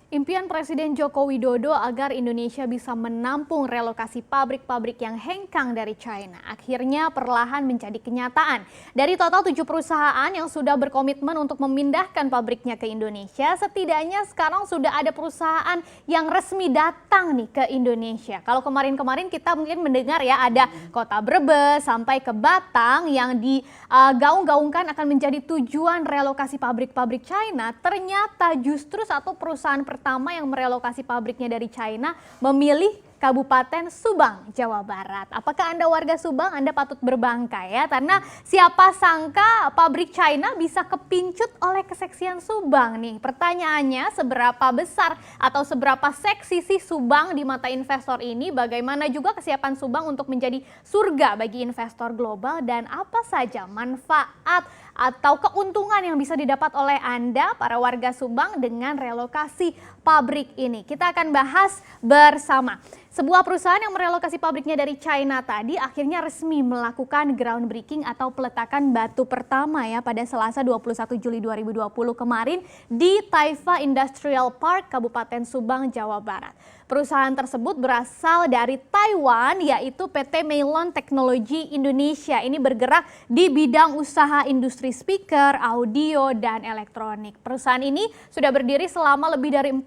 Impian Presiden Joko Widodo agar Indonesia bisa menampung relokasi pabrik-pabrik yang hengkang dari China akhirnya perlahan menjadi kenyataan. Dari total 7 perusahaan yang sudah berkomitmen untuk memindahkan pabriknya ke Indonesia, setidaknya sekarang sudah ada perusahaan yang resmi datang nih ke Indonesia. Kalau kemarin-kemarin kita mungkin mendengar ya ada kota Brebes sampai ke Batang yang digaung-gaungkan akan menjadi tujuan relokasi pabrik-pabrik China, ternyata justru satu perusahaan pertama yang merelokasi pabriknya dari China memilih Kabupaten Subang, Jawa Barat. Apakah Anda warga Subang? Anda patut berbangga ya, karena siapa sangka pabrik China bisa kepincut oleh keseksian Subang nih. Pertanyaannya, seberapa besar atau seberapa seksi sih Subang di mata investor ini? Bagaimana juga kesiapan Subang untuk menjadi surga bagi investor global, dan apa saja manfaat atau keuntungan yang bisa didapat oleh Anda para warga Subang dengan relokasi pabrik ini? Kita akan bahas bersama. Sebuah perusahaan yang merelokasi pabriknya dari China tadi akhirnya resmi melakukan groundbreaking atau peletakan batu pertama ya pada Selasa 21 Juli 2020 kemarin di Taifa Industrial Park, Kabupaten Subang, Jawa Barat. Perusahaan tersebut berasal dari Taiwan, yaitu PT Meilon Technology Indonesia. Ini bergerak di bidang usaha industri speaker, audio, dan elektronik. Perusahaan ini sudah berdiri selama lebih dari 40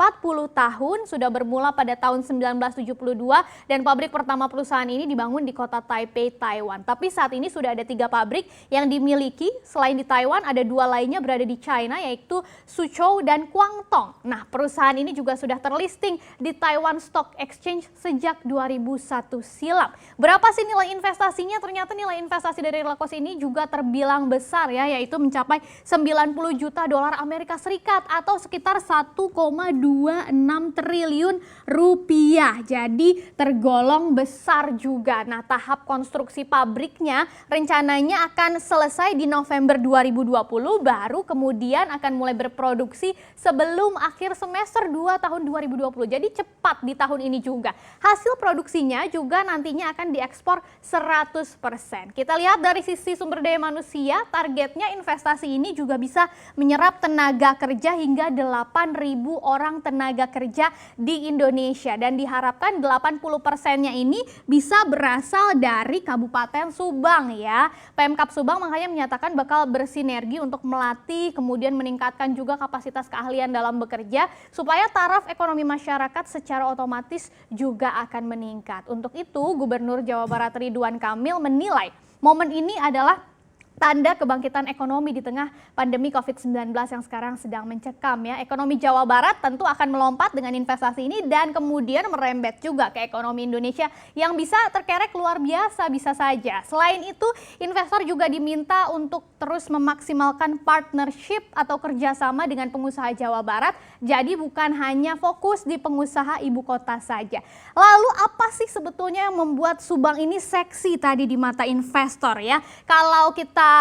tahun, sudah bermula pada tahun 1972, dan pabrik pertama perusahaan ini dibangun di kota Taipei, Taiwan. Tapi saat ini sudah ada 3 pabrik yang dimiliki. Selain di Taiwan, ada 2 lainnya berada di China, yaitu Suzhou dan Guangdong. Nah, perusahaan ini juga sudah terlisting di Taiwan Stock Exchange sejak 2001 silam. Berapa sih nilai investasinya? Ternyata nilai investasi dari relokasi ini juga terbilang besar ya, yaitu mencapai 90 juta dolar Amerika Serikat atau sekitar 1,26 triliun rupiah. Jadi tergolong besar juga. Nah, tahap konstruksi pabriknya rencananya akan selesai di November 2020, baru kemudian akan mulai berproduksi sebelum akhir semester 2 tahun 2020. Jadi cepat di tahun ini juga. Hasil produksinya juga nantinya akan diekspor 100%. Kita lihat dari sisi sumber daya manusia, targetnya investasi ini juga bisa menyerap tenaga kerja hingga 8.000 orang tenaga kerja di Indonesia, dan diharapkan 80%-nya ini bisa berasal dari Kabupaten Subang ya. Pemkab Subang makanya menyatakan bakal bersinergi untuk melatih, kemudian meningkatkan juga kapasitas keahlian dalam bekerja supaya taraf ekonomi masyarakat secara otomatis juga akan meningkat. Untuk itu, Gubernur Jawa Barat Ridwan Kamil menilai momen ini adalah tanda kebangkitan ekonomi di tengah pandemi COVID-19 yang sekarang sedang mencekam ya. Ekonomi Jawa Barat tentu akan melompat dengan investasi ini dan kemudian merembet juga ke ekonomi Indonesia yang bisa terkerek luar biasa bisa saja. Selain itu, investor juga diminta untuk terus memaksimalkan partnership atau kerjasama dengan pengusaha Jawa Barat. Jadi bukan hanya fokus di pengusaha ibu kota saja. Lalu apa sih sebetulnya yang membuat Subang ini seksi tadi di mata investor ya? Kalau kita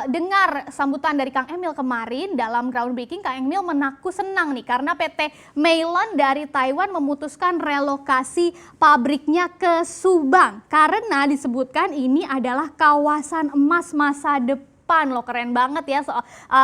dengar sambutan dari Kang Emil kemarin dalam groundbreaking, Kang Emil mengaku senang nih karena PT Meilon dari Taiwan memutuskan relokasi pabriknya ke Subang karena disebutkan ini adalah kawasan emas masa depan. Loh, keren banget ya,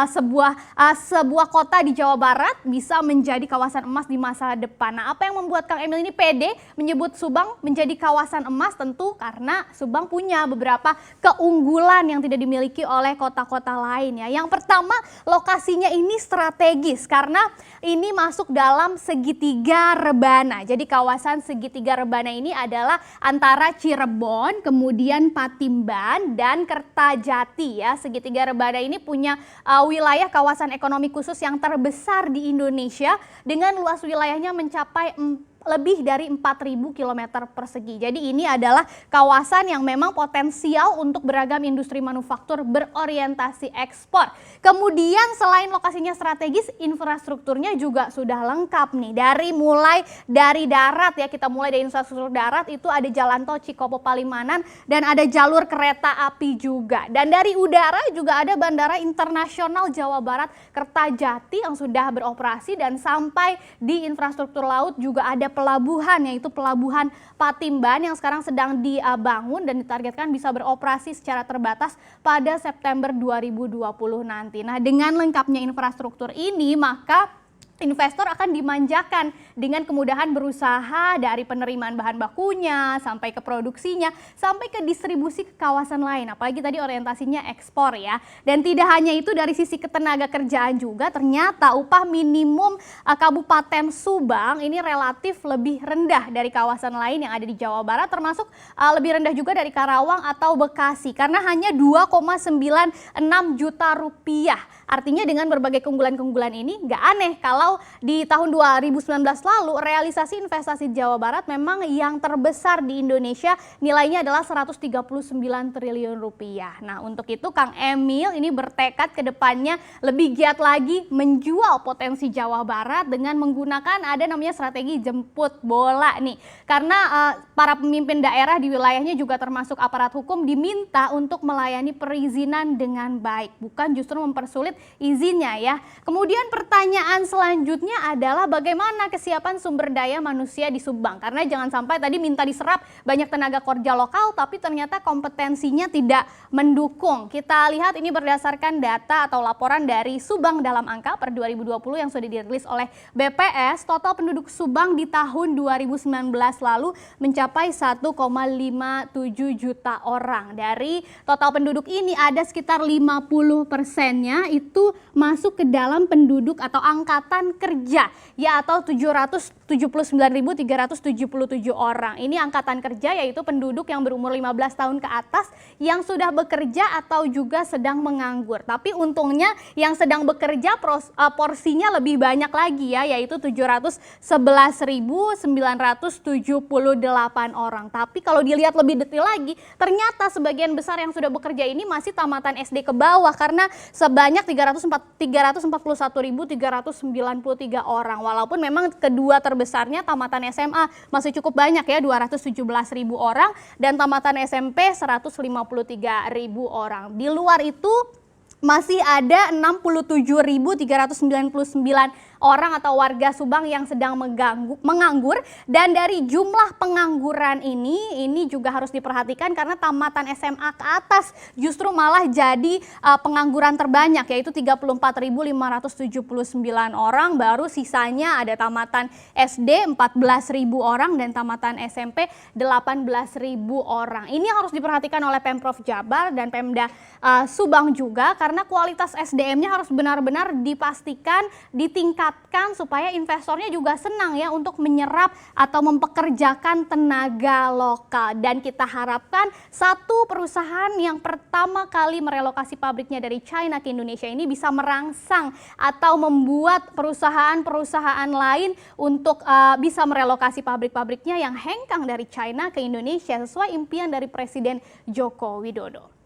sebuah kota di Jawa Barat bisa menjadi kawasan emas di masa depan. Nah, apa yang membuat Kang Emil ini pede menyebut Subang menjadi kawasan emas? Tentu karena Subang punya beberapa keunggulan yang tidak dimiliki oleh kota-kota lain ya. Yang pertama, lokasinya ini strategis karena ini masuk dalam segitiga rebana. Jadi kawasan segitiga rebana ini adalah antara Cirebon, kemudian Patimban, dan Kertajati ya. Segitiga rebana ini punya wilayah kawasan ekonomi khusus yang terbesar di Indonesia dengan luas wilayahnya mencapai lebih dari 4.000 km persegi. Jadi ini adalah kawasan yang memang potensial untuk beragam industri manufaktur berorientasi ekspor. Kemudian selain lokasinya strategis, infrastrukturnya juga sudah lengkap nih. Mulai dari darat ya, kita mulai dari infrastruktur darat itu ada jalan tol Cikopo Palimanan dan ada jalur kereta api juga. Dan dari udara juga ada Bandara Internasional Jawa Barat Kertajati yang sudah beroperasi, dan sampai di infrastruktur laut juga ada pelabuhan, yaitu Pelabuhan Patimban yang sekarang sedang dibangun dan ditargetkan bisa beroperasi secara terbatas pada September 2020 nanti. Nah, dengan lengkapnya infrastruktur ini, maka investor akan dimanjakan dengan kemudahan berusaha dari penerimaan bahan bakunya, sampai ke produksinya, sampai ke distribusi ke kawasan lain. Apalagi tadi orientasinya ekspor ya. Dan tidak hanya itu, dari sisi ketenaga kerjaan juga ternyata upah minimum Kabupaten Subang ini relatif lebih rendah dari kawasan lain yang ada di Jawa Barat, termasuk lebih rendah juga dari Karawang atau Bekasi karena hanya 2,96 juta rupiah. Artinya dengan berbagai keunggulan-keunggulan ini nggak aneh kalau di tahun 2019 lalu realisasi investasi Jawa Barat memang yang terbesar di Indonesia, nilainya adalah 139 triliun rupiah. Nah, untuk itu Kang Emil ini bertekad ke depannya lebih giat lagi menjual potensi Jawa Barat dengan menggunakan ada namanya strategi jemput bola nih. Karena para pemimpin daerah di wilayahnya juga termasuk aparat hukum diminta untuk melayani perizinan dengan baik, bukan justru mempersulit izinnya ya. Kemudian pertanyaan selanjutnya adalah bagaimana kesiapan sumber daya manusia di Subang, karena jangan sampai tadi minta diserap banyak tenaga kerja lokal tapi ternyata kompetensinya tidak mendukung. Kita lihat ini berdasarkan data atau laporan dari Subang dalam angka per 2020 yang sudah dirilis oleh BPS. Total penduduk Subang di tahun 2019 lalu mencapai 1,57 juta orang. Dari total penduduk ini ada sekitar 50%-nya itu masuk ke dalam penduduk atau angkatan kerja ya, atau 779.377 orang. Ini angkatan kerja, yaitu penduduk yang berumur 15 tahun ke atas yang sudah bekerja atau juga sedang menganggur. Tapi untungnya yang sedang bekerja porsinya lebih banyak lagi ya, yaitu 711.978 orang. Tapi kalau dilihat lebih detail lagi, ternyata sebagian besar yang sudah bekerja ini masih tamatan SD ke bawah karena sebanyak 341.393 orang. Walaupun memang kedua terbesarnya tamatan SMA masih cukup banyak ya, 217.000 orang, dan tamatan SMP 153.000 orang. Di luar itu masih ada 67.399 orang atau warga Subang yang sedang menganggur, dan dari jumlah pengangguran ini juga harus diperhatikan karena tamatan SMA ke atas justru malah jadi pengangguran terbanyak, yaitu 34.579 orang, baru sisanya ada tamatan SD 14.000 orang dan tamatan SMP 18.000 orang. Ini harus diperhatikan oleh Pemprov Jabar dan Pemda Subang juga, karena kualitas SDM-nya harus benar-benar dipastikan ditingkatkan supaya investornya juga senang ya untuk menyerap atau mempekerjakan tenaga lokal. Dan kita harapkan satu perusahaan yang pertama kali merelokasi pabriknya dari China ke Indonesia ini bisa merangsang atau membuat perusahaan-perusahaan lain untuk bisa merelokasi pabrik-pabriknya yang hengkang dari China ke Indonesia sesuai impian dari Presiden Joko Widodo.